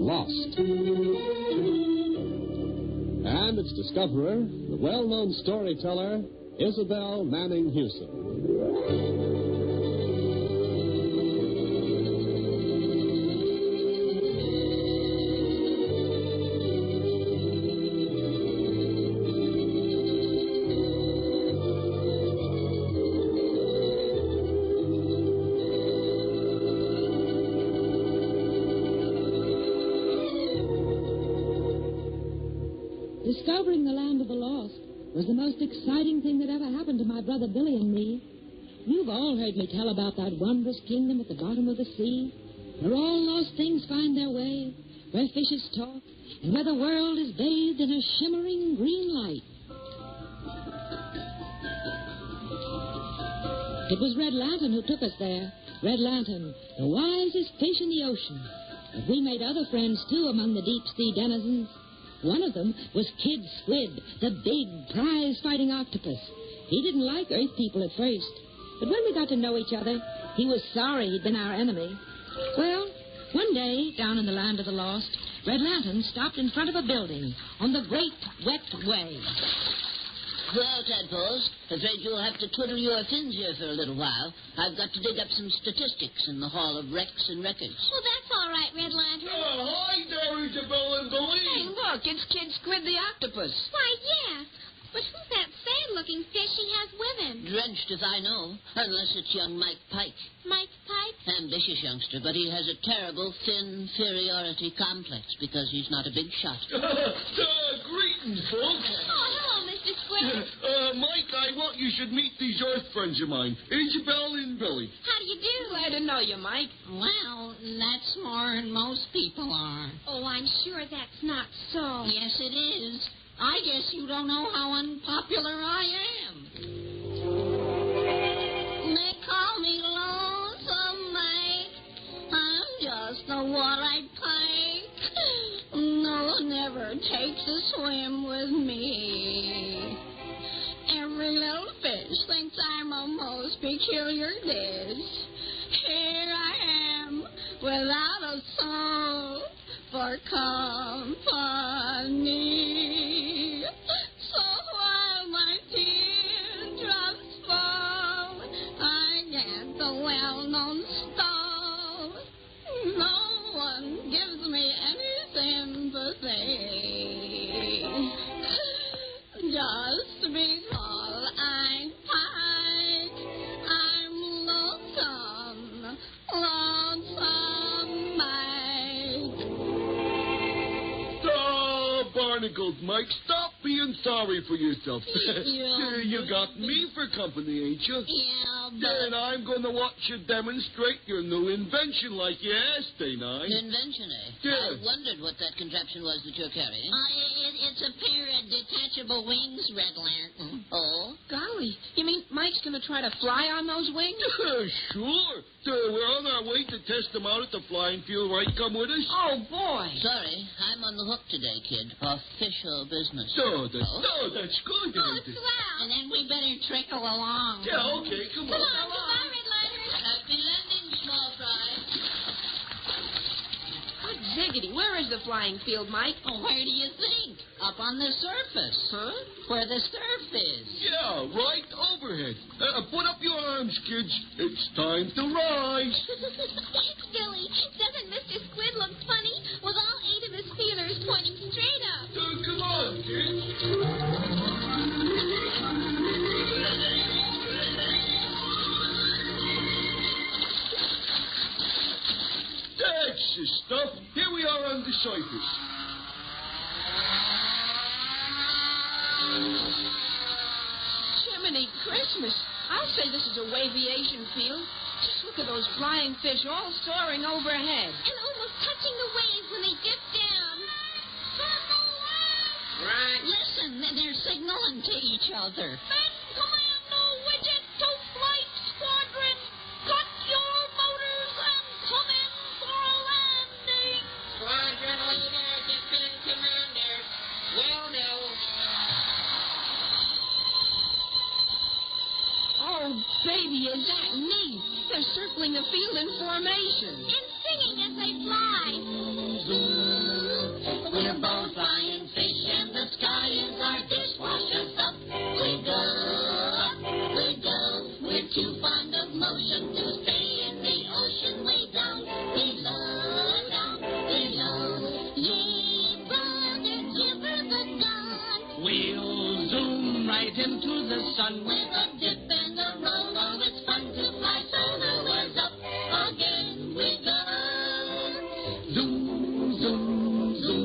lost. And its discoverer, the well-known storyteller, Isabel Manning Hewson. Discovering the land of the lost was the most exciting thing that ever happened to my brother Billy and me. You've all heard me tell about that wondrous kingdom at the bottom of the sea, where all lost things find their way, where fishes talk, and where the world is bathed in a shimmering green light. It was Red Lantern who took us there. Red Lantern, the wisest fish in the ocean. But we made other friends, too, among the deep-sea denizens. One of them was Kid Squid, the big, prize-fighting octopus. He didn't like Earth people at first. But when we got to know each other, he was sorry he'd been our enemy. Well, one day, down in the land of the lost, Red Lantern stopped in front of a building on the Great Wet Way. Well, Tadpoles, afraid you'll have to twiddle your fins here for a little while. I've got to dig up some statistics in the Hall of Wrecks and Records. Well, that's all right, Red Lantern. Oh, hi there, Isabel and Billy. Hey, look, it's Kid Squid the octopus. Why, yes. But who's that sad-looking fish he has with him? Drenched as I know, unless it's young Mike Pike. Mike Pike? Ambitious youngster, but he has a terrible inferiority complex because he's not a big shot. Greetings, folks. Oh, hello, Mr. Squid. Mike, I want you should meet these Earth friends of mine, Isabel and Billy. How do you do? Glad to know you, Mike. Well, that's more than most people are. Oh, I'm sure that's not so. Yes, it is. I guess you don't know how unpopular I am. They call me Lonesome Mike. I'm just a one-eyed pike. No one ever takes a swim with me. Every little fish thinks I'm a most peculiar dish. Here I am, without a soul for company. So while my teardrops fall, I get the well-known stall. No one gives me any sympathy. Just because I'm Pike, I'm lonesome, lonesome Mike. Oh, barnacles, Mike, stop being sorry for yourself. You got me for company, ain't you? Yeah, but... And I'm going to watch you demonstrate your new invention like you asked, ain't I? Invention, eh? Yeah. I wondered what that contraption was that you're carrying. It's a pair of detachable wings, Red Lantern. Oh? Golly, you mean Mike's going to try to fly on those wings? Sure. We're on our way to test them out at the flying field, right? Come with us. Oh, boy. Sorry, I'm on the hook today, kid. Official business. That's good. Oh, swell. And then we better trickle along. Yeah, okay, come on. Come on, Red Lantern. Happy landing, small fry. Hot ziggity, where is the flying field, Mike? Oh, where do you think? Up on the surface. Huh? Where the surf is. Yeah, right overhead. Put up your arms, kids. It's time to rise. Billy, doesn't Mr. Squid look funny with all 8 of his feelers pointing straight up? Come on, kids. That's the stuff. Here we are on the surface. Jiminy Christmas. I'll say this is a waviation field. Just look at those flying fish all soaring overhead. And almost touching the waves when they dip down. Right. Listen, they're signaling to each other. Commando Widget to Flight Squadron. Cut your motors and come in for a landing. Squadron leaders and commanders. Will do. Oh, baby, is that neat? They're circling the field in formation. And singing as they fly. sun. With a dip and a roll, oh, it's fun to fly. Solar was up, again we go. Zoom, zoom, zoom.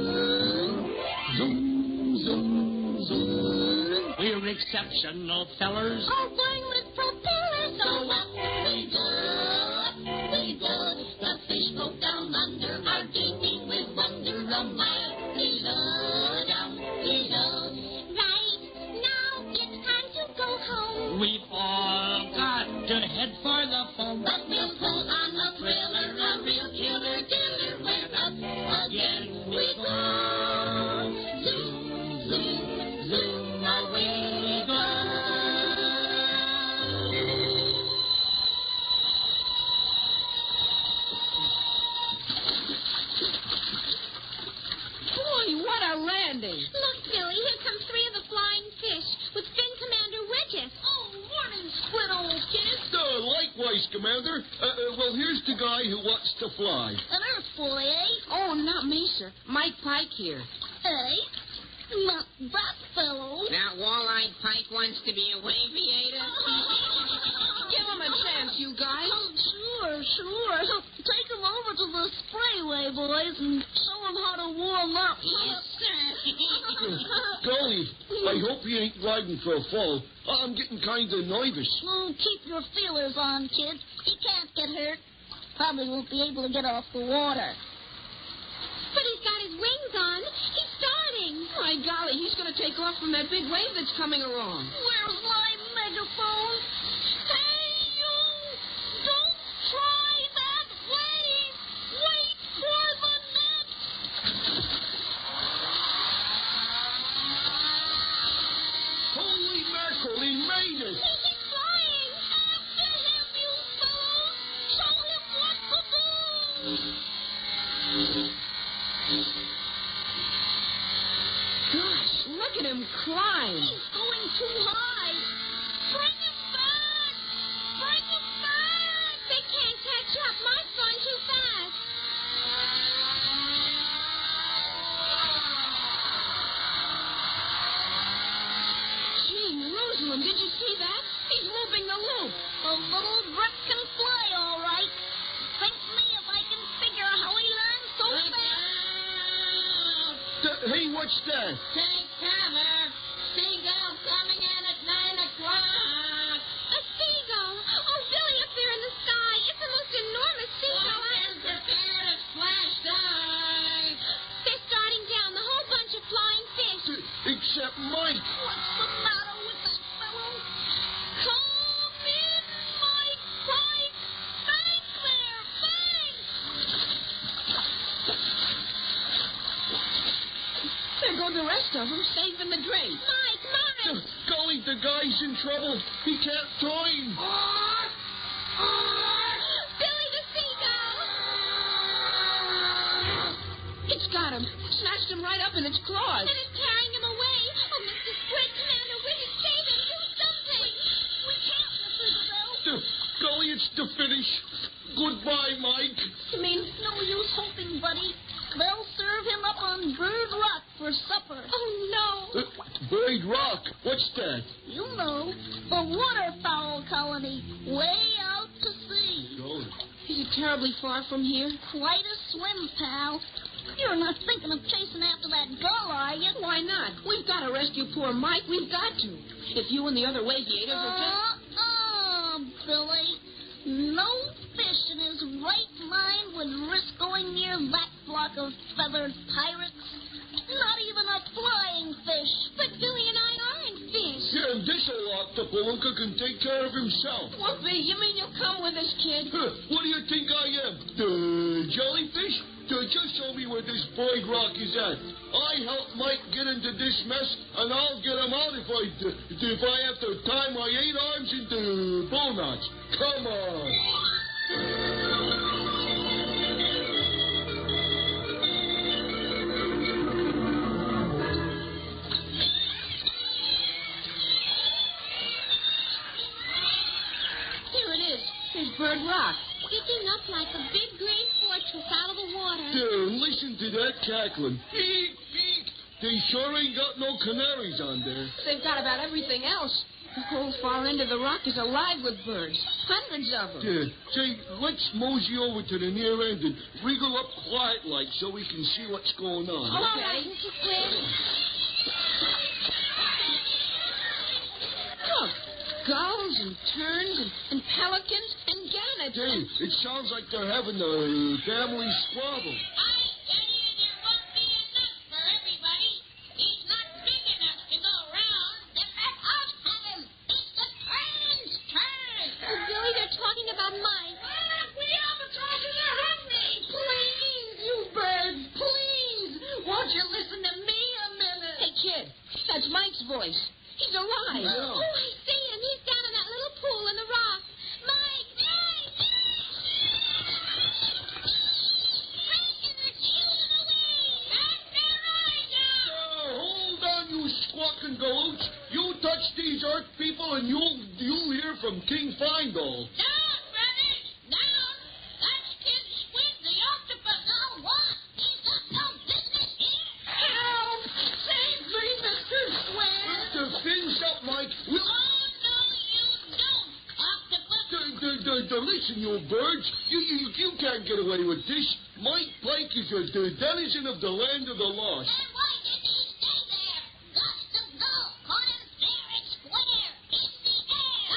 Zoom, zoom, zoom. We're exceptional fellers. All flying with propellers, so up we go, up we go. The fish broke down under, are gaping with wonder. A mile below, down below. Right now it's time to go home. We've all got to head for the foam. But we'll pull on a thriller, a real killer diller. When up again we go. Zoom, zoom, zoom, away we go. Boy, what a landing. Look, Billy, here come three of the flying fish with Fin Commander with us. Oh, morning, squid old kid. Likewise, Commander. Well, here's the guy who wants to fly. An Earth boy, eh? Oh, not me, sir. Mike Pike here. Hey? Not that fellow. That wall-eyed Pike wants to be a aviator. Give him a chance, you guys. Oh, sure. Take him over to the sprayway, boys, and show him how to warm up. Yes, sir. Golly, I hope he ain't riding for a fall. I'm getting kind of nervous. Oh, keep your feelers on, kid. He can't get hurt. Probably won't be able to get off the water. But he's got his wings on. He's starting. My golly, he's going to take off from that big wave that's coming along. Where's my megaphone? Hey, you! Don't try that wave! Wait for the net! Holy mackerel, he made it! He's flying! After him, you fellows! Show him what to do! Gosh, look at him climb. He's going too high! Bring him back! Bring him back! They can't catch up. Mike's going too fast. Gee, Jerusalem, did you see that? He's looping the loop. The little grip can fly, all right. Think me if I can figure how he learned so fast. Hey, what's that? Take cover. Seagull coming in at 9 o'clock. A seagull. Oh, Billy, up there in the sky. It's the most enormous seagull. And prepare to splash dive. They're starting down. The whole bunch of flying fish. Except Mike. What's the matter with that fellow? Come in, Mike Pike! Bank there, bank! There go the rest of them, safe in the drain. Mike! Golly, the guy's in trouble. He can't join. Billy the seagull! It's got him. Snatched him right up in its claws. And it's carrying him away. Oh, Mr. Squid, Commander, we can save him. Do something. We can't, Mr. Isabel. Golly, it's the finish. Goodbye, Mike. You mean no use hoping, buddy. They'll serve him up on Bird Rock for supper. Oh, no. Bird Rock. What's that? You know, the waterfowl colony, way out to sea. Golly. Is it terribly far from here? Quite a swim, pal. You're not thinking of chasing after that gull, are you? Why not? We've got to rescue poor Mike. We've got to. If you and the other aviators will just... Billy. No fish in his right mind would risk going near that flock of feathered pirates. Not even a flying fish. But Billy and I aren't fish. Yeah, and this octopalooka can take care of himself. Whoopee, you mean you'll come with us, kid? What do you think I am? The jellyfish? Just show me where this Bird Rock is at. I help Mike get into this mess, and I'll get him out if I have to tie my 8 arms into bow knots. Come on. Here it is. Here's Bird Rock. Sticking up like a big green fortress out of the water. Listen to that cackling. Eek, eek. They sure ain't got no canaries on there. They've got about everything else. The whole far end of the rock is alive with birds. Hundreds of them. Say, let's mosey over to the near end and wriggle up quiet-like so we can see what's going on. Okay. All right, Mr. Squid. Look, gulls and terns and pelicans and gannets. Hey, it sounds like they're having a family squabble. I tell you, there won't be enough for everybody. He's not big enough to go around. Then let us have him. It's the train's turn. Oh, Billy, they're talking about Mike. We haven't tried to help me. Please, you birds, please. Won't you listen to me a minute? Hey, kid, that's Mike's voice. He's alive. Yeah. Oh, I see him. He's down in that little pool in the rock. Mike! Mike! Breaking the children away. Back their eyes out. Hold on, you squawking goats. You touch these earth people and you'll hear from King Findall. Down, brothers. Down. That's Kid Squid, the octopus. Now what? He's got no business here. Help! Save me, Mr. Squid. The fins up, Mike. Oh, no, you don't, octopus. Listen, you birds. You can't get away with this. Mike Pike is the denizen of the land of the lost. Then why didn't he stay there? Got to go. Caught him fair and square. In the air.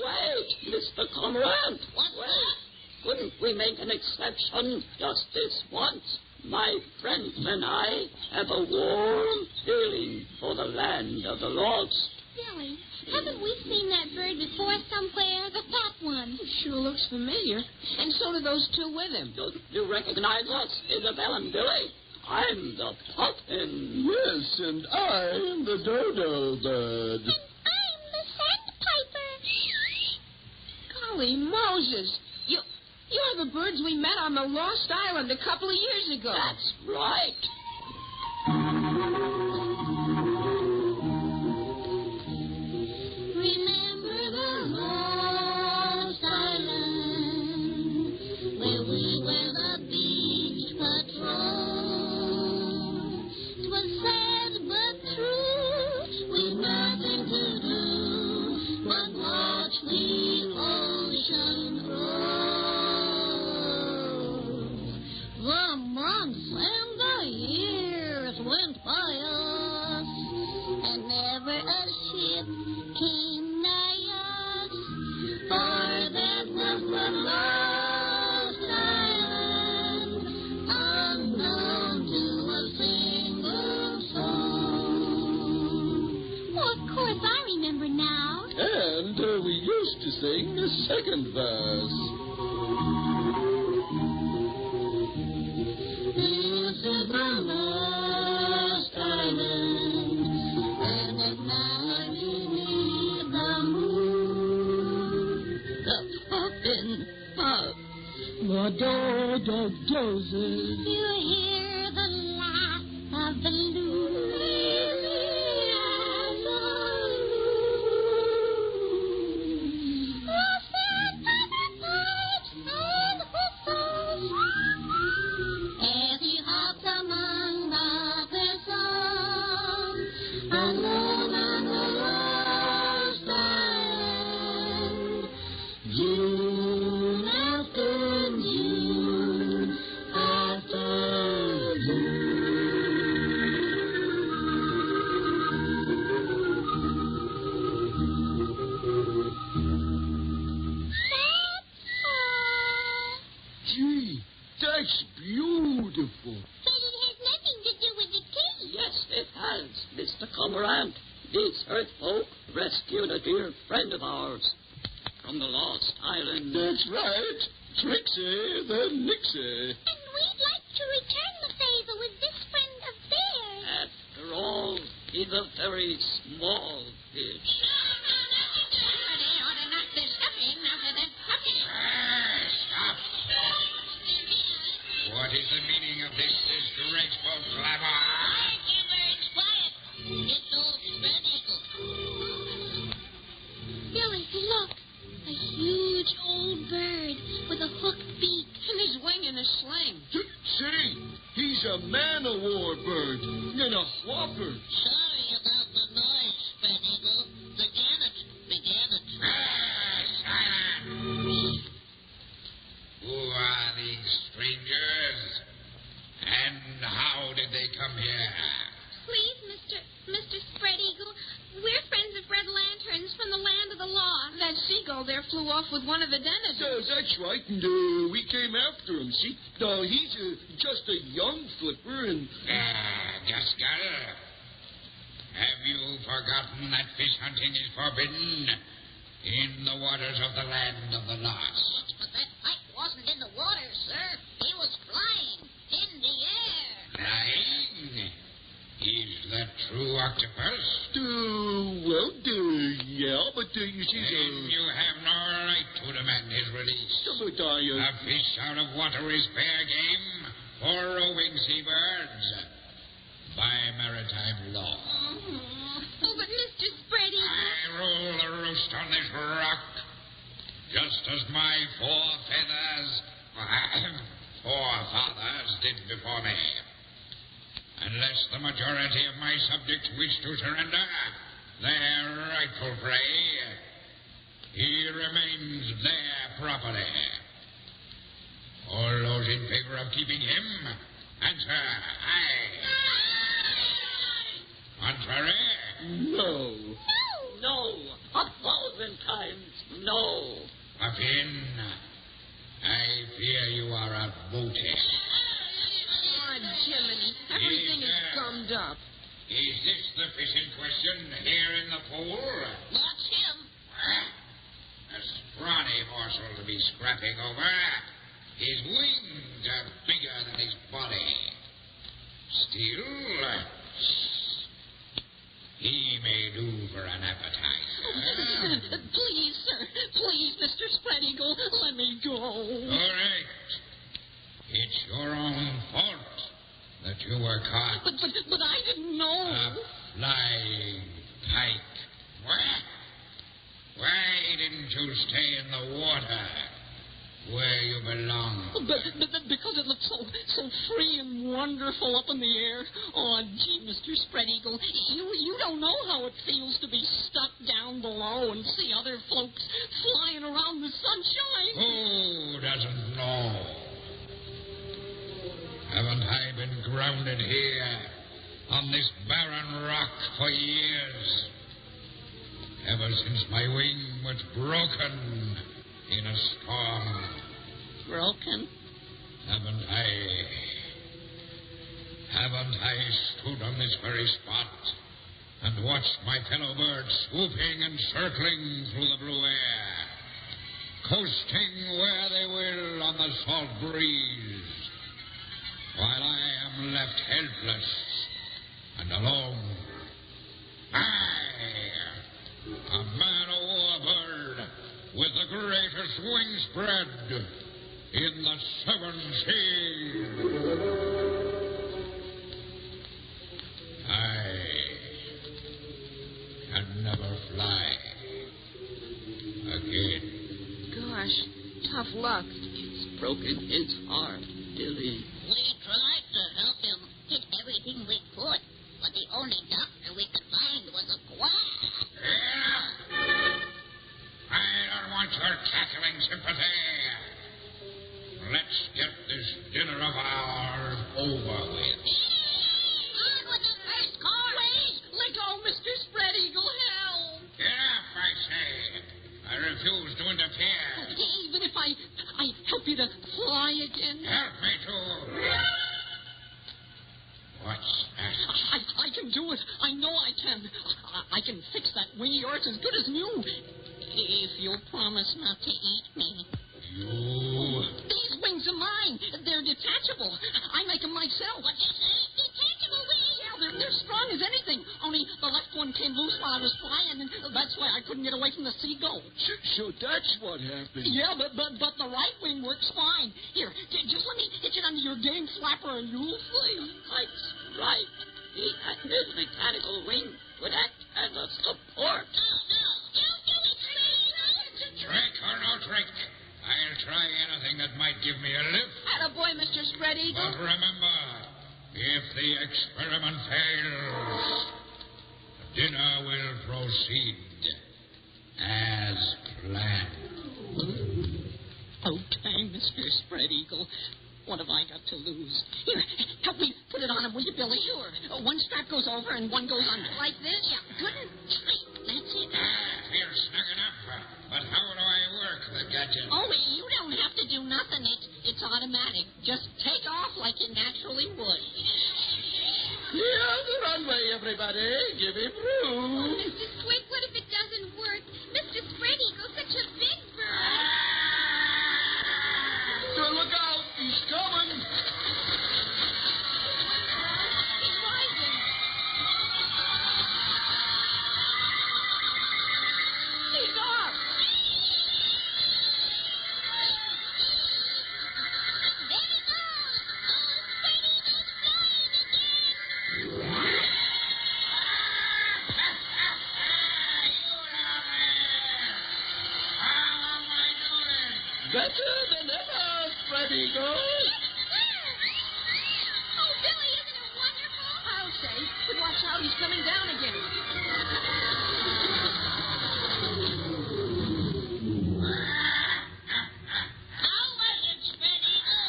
Wait, Mr. Cormorant. What's that? Couldn't we make an exception just this once? My friends and I have a warm feeling for the land of the lost. Billy, haven't we seen that bird before somewhere? The fat one. Sure looks familiar. And so do those two with him. Don't you recognize us, Isabel and Billy? I'm the puffin. Yes, and I'm the dodo bird. I'm the sandpiper. Golly Moses. You're the birds we met on the Lost Island a couple of years ago. That's right. Remember the Lost Island where we were the beach patrol. 'Twas sad but true, with nothing to do but watch the ocean grow. The months and the years went by us, and never a ship came nigh us, for that was the Lost Island, unknown to a single soul. Oh, of course, I remember now. And we used to sing the second verse. This is the Lost Island, and at night beneath the moon, The puffin puff. The dodo dozes. you hear the laugh of the loon. The sandpiper pipes and whistles as he hops among the thistles, alone on the Lost Island. June after June after June. Gee, that's beautiful. But it has nothing to do with the tea. Yes, it has, Mr. Cormorant. These earth folk rescued a dear friend of ours from the Lost Island. That's right. Trixie the Nixie. And we'd like to return the favor with this friend of theirs. After all, he's a very small fish. Somebody ought to knock this stuffing out of that puppy. Stop. What is the meaning of this disgraceful clamor? Quiet, you birds, quiet. It's old spread eagle. Billy, look. A huge old bird with a hooked beak. And he's winging a sling. See, he's a man-o'-war bird and a whopper. Sorry about the noise, eagle there flew off with one of the denizens. That's right, and we came after him, see? He's just a young flipper, and... Gaskell, have you forgotten that fish hunting is forbidden in the waters of the land of the lost? But that Pike wasn't in the water, sir. He was flying in the air. Flying? Is that true, octopus? Yeah, but you see... Then you have no right to demand his release. But A fish out of water is fair game for roving seabirds by maritime law. Oh, but Mr. Spready... I rule the roost on this rock, just as my forefathers did before me. Unless the majority of my subjects wish to surrender their rightful prey, he remains their property. All those in favor of keeping him, answer aye. Contrary? No. No. 1,000 times no. Puffin, I fear you are outvoted. Oh, Jiminy, everything is gummed up. Is this the fish in question here in the pool? That's him. A scrawny morsel to be scrapping over. His wings are bigger than his body. Still, he may do for an appetizer. Please, sir. Please, Mr. Spread Eagle, let me go. All right. It's your own fault that you were caught. But I didn't know. A flying pike. Why didn't you stay in the water where you belong? But because it looked so free and wonderful up in the air. Oh, gee, Mr. Spread Eagle, you don't know how it feels to be stuck down below and see other folks flying around the sunshine. Who doesn't know? Haven't I been grounded here on this barren rock for years? Ever since my wing was broken in a storm. Broken? Haven't I stood on this very spot and watched my fellow birds swooping and circling through the blue air, coasting where they will on the salt breeze, while I am left helpless and alone. I, a man-o-war bird with the greatest wing spread in the 7 seas. I can never fly again. Gosh, tough luck. It's broken his heart, Dilly. We tried to help him, did everything we could, but the only doctor we could find was a quack. I don't want your cackling sympathy. Let's get this dinner of ours over with. On with the first course. Wait! Let go, Mr. Spread Eagle. Help! Get up, I say. I refuse to interfere. Even if I help you to fly again. Help me to... What's that? I can do it. I know I can. I can fix that wing of yours as good as new. If you'll promise not to eat me. You... These wings are mine. They're detachable. I make them myself. What you say? Detachable wings? Yeah, they're strong as anything. Only the left one came loose while I was flying, and that's why I couldn't get away from the seagull. So that's what happened. Yeah, but the right wing works fine. Here, just let me hitch it under your game flapper, and you'll see. Pike's right. His mechanical wing would act as a support. No. You do it, Spread. Trick or no trick, I'll try anything that might give me a lift. Attaboy, Mr. Spread Eagle. But remember, if the experiment fails, dinner will proceed as planned. Okay, Mr. Spread Eagle. What have I got to lose? Here, help me put it on him, will you, Billy? Sure. One strap goes over and one goes under. Like this? Yeah, good and tight. That's it. Feels snug enough. But how do I work the gadget? Oh, you don't have to do nothing. It's automatic. Just take off like you naturally would. Here's the runway, everybody. Give him room. Mr. Squid, what if it doesn't work? Mr. Spread Eagle's such a big bird. So look out. He's coming. He's rising. He's off. There he goes. Oh, Spread Eagle's flying again. Better than ever, Spread Eagle. Oh, Billy, isn't it wonderful? I'll say. But watch out, he's coming down again. How was it, Spread Eagle?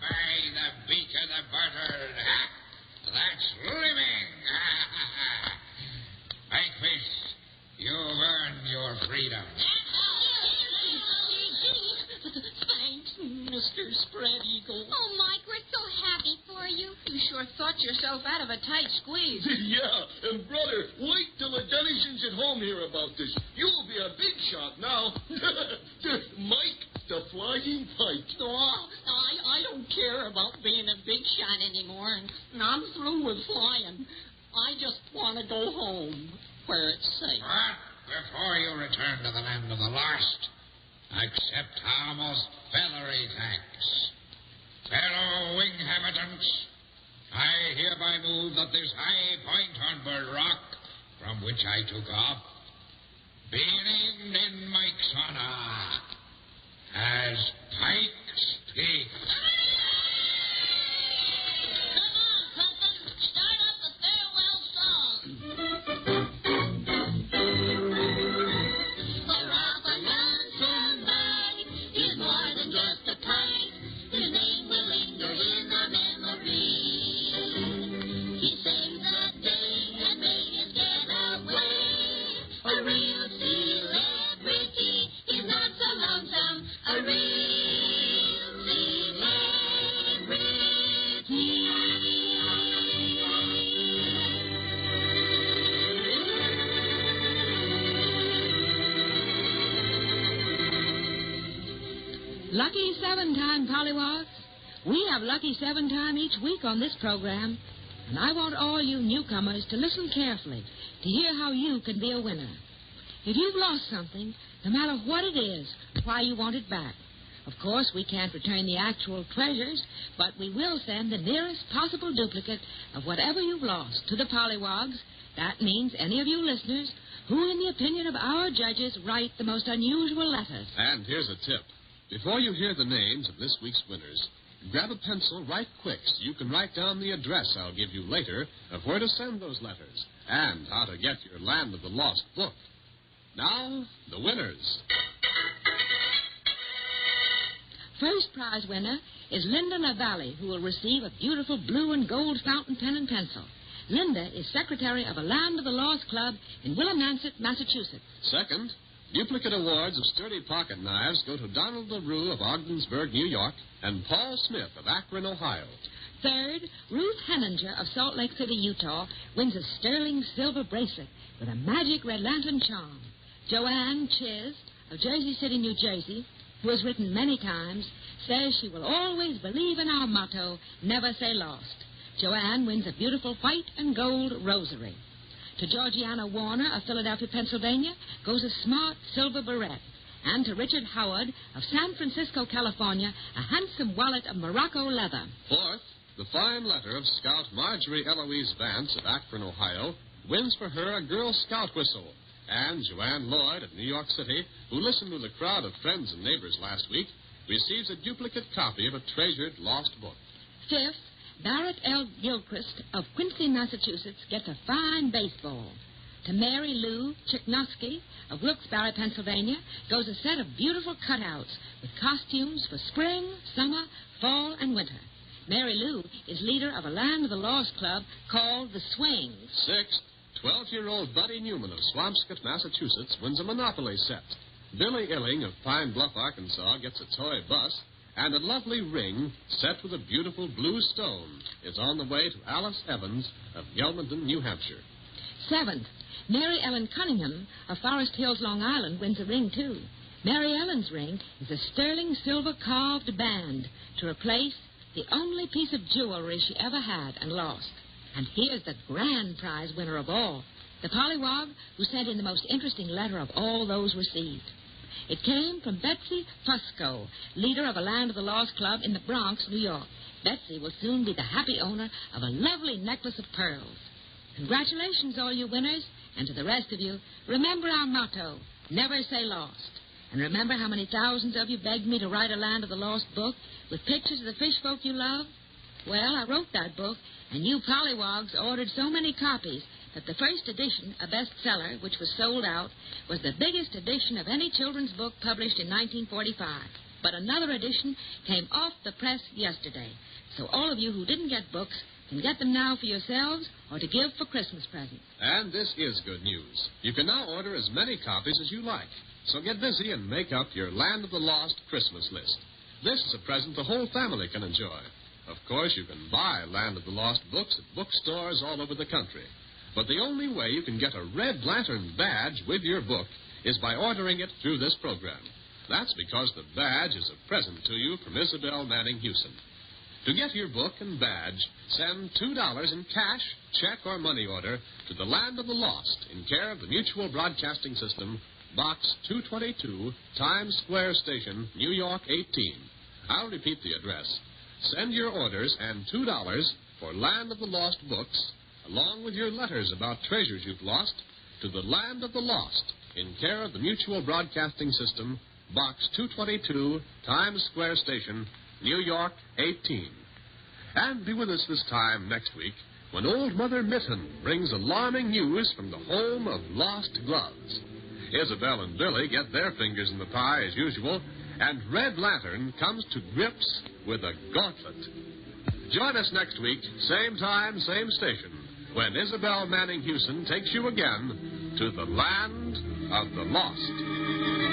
By the beak of the bird. That's living. Pikefish, you've earned your freedom. Thanks, Mr. Spread Eagle. Oh, Mike, we're so happy for you. You sure thought yourself out of a tight squeeze. Yeah, and brother, wait till the denizens at home hear about this. You'll be a big shot now. Mike, the flying Pike. Oh, I don't care about being a big shot anymore, and I'm through with flying. I just want to go home where it's safe. But before you return to the land of the lost, accept our most feathery thanks. Fellow wing inhabitants, I hereby move that this high point on Bird Rock, from which I took off, be named in Mike's honor as Pike's Peak. Come on, Puffin. Start up the farewell song. For off a lonesome Mike is more than just a pike. His name will linger in our memory. He saved the day and made us get away. A real celebrity. He's not so lonesome. A real Lucky 7-time pollywogs. We have Lucky 7-time each week on this program, and I want all you newcomers to listen carefully to hear how you can be a winner. If you've lost something, no matter what it is, why you want it back. Of course, we can't return the actual treasures, but we will send the nearest possible duplicate of whatever you've lost to the pollywogs. That means any of you listeners who, in the opinion of our judges, write the most unusual letters. And here's a tip. Before you hear the names of this week's winners, grab a pencil right quick so you can write down the address I'll give you later of where to send those letters and how to get your Land of the Lost book. Now, the winners. First prize winner is Linda LaValle, who will receive a beautiful blue and gold fountain pen and pencil. Linda is secretary of a Land of the Lost Club in Willimantic, Massachusetts. Second, duplicate awards of sturdy pocket knives go to Donald LaRue of Ogdensburg, New York, and Paul Smith of Akron, Ohio. Third, Ruth Henninger of Salt Lake City, Utah, wins a sterling silver bracelet with a magic red lantern charm. Joanne Chiz of Jersey City, New Jersey, who has written many times, says she will always believe in our motto, never say lost. Joanne wins a beautiful white and gold rosary. To Georgiana Warner of Philadelphia, Pennsylvania, goes a smart silver beret. And to Richard Howard of San Francisco, California, a handsome wallet of Morocco leather. Fourth, the fine letter of Scout Marjorie Eloise Vance of Akron, Ohio, wins for her a Girl Scout whistle. And Joanne Lloyd of New York City, who listened to the crowd of friends and neighbors last week, receives a duplicate copy of a treasured lost book. Fifth, Barrett L. Gilchrist of Quincy, Massachusetts, gets a fine baseball. To Mary Lou Chicknosky of Wilkes-Barre, Pennsylvania, goes a set of beautiful cutouts with costumes for spring, summer, fall and winter. Mary Lou is leader of a Land of the Lost club called the Swings. Sixth, 12-year-old Buddy Newman of Swampscott, Massachusetts, wins a Monopoly set. Billy Illing of Pine Bluff, Arkansas, gets a toy bus, and a lovely ring set with a beautiful blue stone is on the way to Alice Evans of Yelmenden, New Hampshire. Seventh, Mary Ellen Cunningham of Forest Hills, Long Island, wins a ring, too. Mary Ellen's ring is a sterling silver carved band to replace the only piece of jewelry she ever had and lost. And here's the grand prize winner of all, the pollywog who sent in the most interesting letter of all those received. It came from Betsy Fusco, leader of a Land of the Lost club in the Bronx, New York. Betsy will soon be the happy owner of a lovely necklace of pearls. Congratulations, all you winners, and to the rest of you, remember our motto, never say lost. And remember how many thousands of you begged me to write a Land of the Lost book with pictures of the fish folk you love? Well, I wrote that book, and you pollywogs ordered so many copies that the first edition, a bestseller, which was sold out, was the biggest edition of any children's book published in 1945. But another edition came off the press yesterday. So all of you who didn't get books can get them now for yourselves or to give for Christmas presents. And this is good news. You can now order as many copies as you like. So get busy and make up your Land of the Lost Christmas list. This is a present the whole family can enjoy. Of course, you can buy Land of the Lost books at bookstores all over the country. But the only way you can get a Red Lantern badge with your book is by ordering it through this program. That's because the badge is a present to you from Isabel Manning Hewson. To get your book and badge, send $2 in cash, check, or money order to the Land of the Lost in care of the Mutual Broadcasting System, Box 222, Times Square Station, New York 18. I'll repeat the address. Send your orders and $2 for Land of the Lost books, along with your letters about treasures you've lost, to the Land of the Lost in care of the Mutual Broadcasting System, Box 222, Times Square Station, New York 18. And be with us this time next week when Old Mother Mitten brings alarming news from the home of lost gloves. Isabel and Billy get their fingers in the pie as usual, and Red Lantern comes to grips with a gauntlet. Join us next week, same time, same station, when Isabel Manning Hewson takes you again to the Land of the Lost.